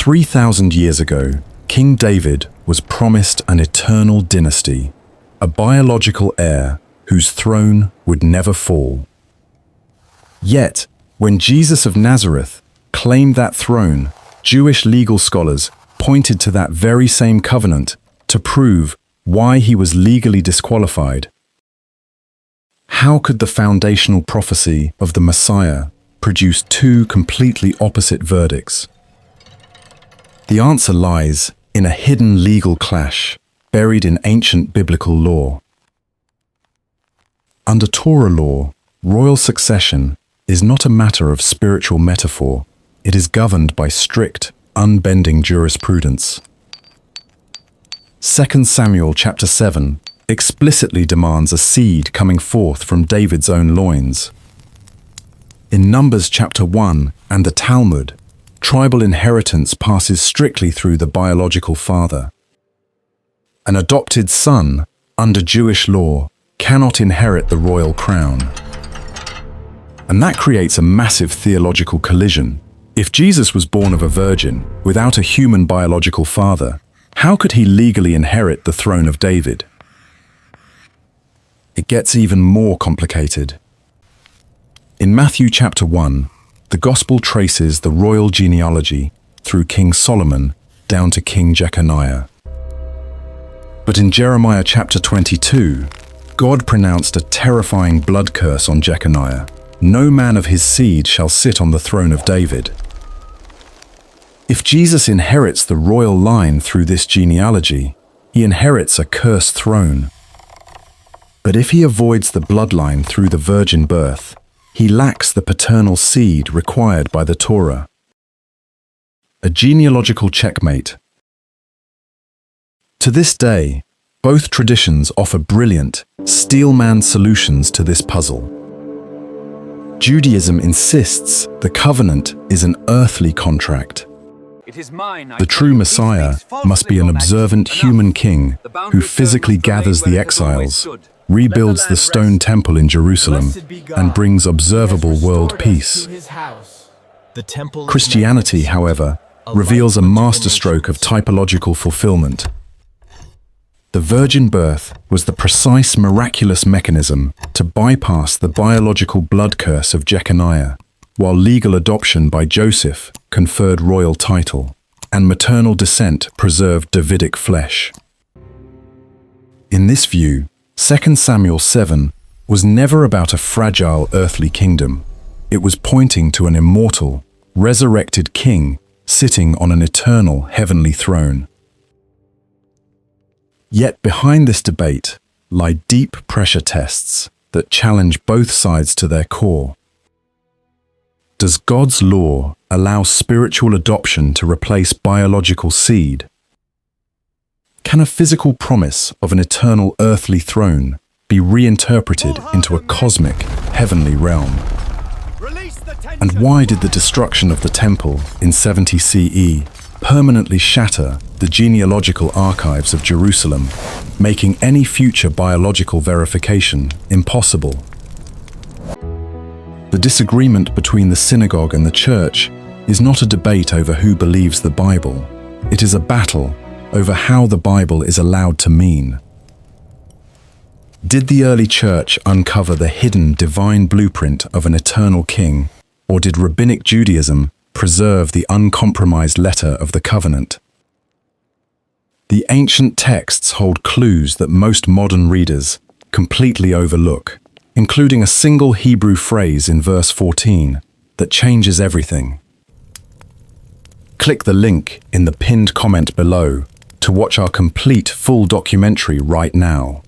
3,000 years ago, King David was promised an eternal dynasty, a biological heir whose throne would never fall. Yet, when Jesus of Nazareth claimed that throne, Jewish legal scholars pointed to that very same covenant to prove why he was legally disqualified. How could the foundational prophecy of the Messiah produce two completely opposite verdicts? The answer lies in a hidden legal clash buried in ancient biblical law. Under Torah law, royal succession is not a matter of spiritual metaphor. It is governed by strict, unbending jurisprudence. 2 Samuel chapter 7 explicitly demands a seed coming forth from David's own loins. In Numbers chapter 1 and the Talmud, tribal inheritance passes strictly through the biological father. An adopted son, under Jewish law, cannot inherit the royal crown. And that creates a massive theological collision. If Jesus was born of a virgin, without a human biological father, how could he legally inherit the throne of David? It gets even more complicated. In Matthew chapter 1, the Gospel traces the royal genealogy through King Solomon down to King Jeconiah. But in Jeremiah chapter 22, God pronounced a terrifying blood curse on Jeconiah. No man of his seed shall sit on the throne of David. If Jesus inherits the royal line through this genealogy, he inherits a cursed throne. But if he avoids the bloodline through the virgin birth, he lacks the paternal seed required by the Torah. A genealogical checkmate. To this day, both traditions offer brilliant, steelman solutions to this puzzle. Judaism insists the covenant is an earthly contract. The true Messiah must be an observant human king who physically gathers the exiles, rebuilds the stone temple in Jerusalem, and brings observable world peace. Christianity, however, reveals a masterstroke of typological fulfillment. The virgin birth was the precise miraculous mechanism to bypass the biological blood curse of Jeconiah, while legal adoption by Joseph conferred royal title, and maternal descent preserved Davidic flesh. In this view, 2 Samuel 7 was never about a fragile earthly kingdom. It was pointing to an immortal, resurrected king sitting on an eternal heavenly throne. Yet behind this debate lie deep pressure tests that challenge both sides to their core. Does God's law allow spiritual adoption to replace biological seed? Can a physical promise of an eternal earthly throne be reinterpreted into a cosmic, heavenly realm? And why did the destruction of the temple in 70 CE permanently shatter the genealogical archives of Jerusalem, making any future biological verification impossible? The disagreement between the synagogue and the church is not a debate over who believes the Bible. It is a battle over how the Bible is allowed to mean. Did the early church uncover the hidden divine blueprint of an eternal king, or did rabbinic Judaism preserve the uncompromised letter of the covenant? The ancient texts hold clues that most modern readers completely overlook, including a single Hebrew phrase in verse 14 that changes everything. Click the link in the pinned comment below to watch our complete full documentary right now.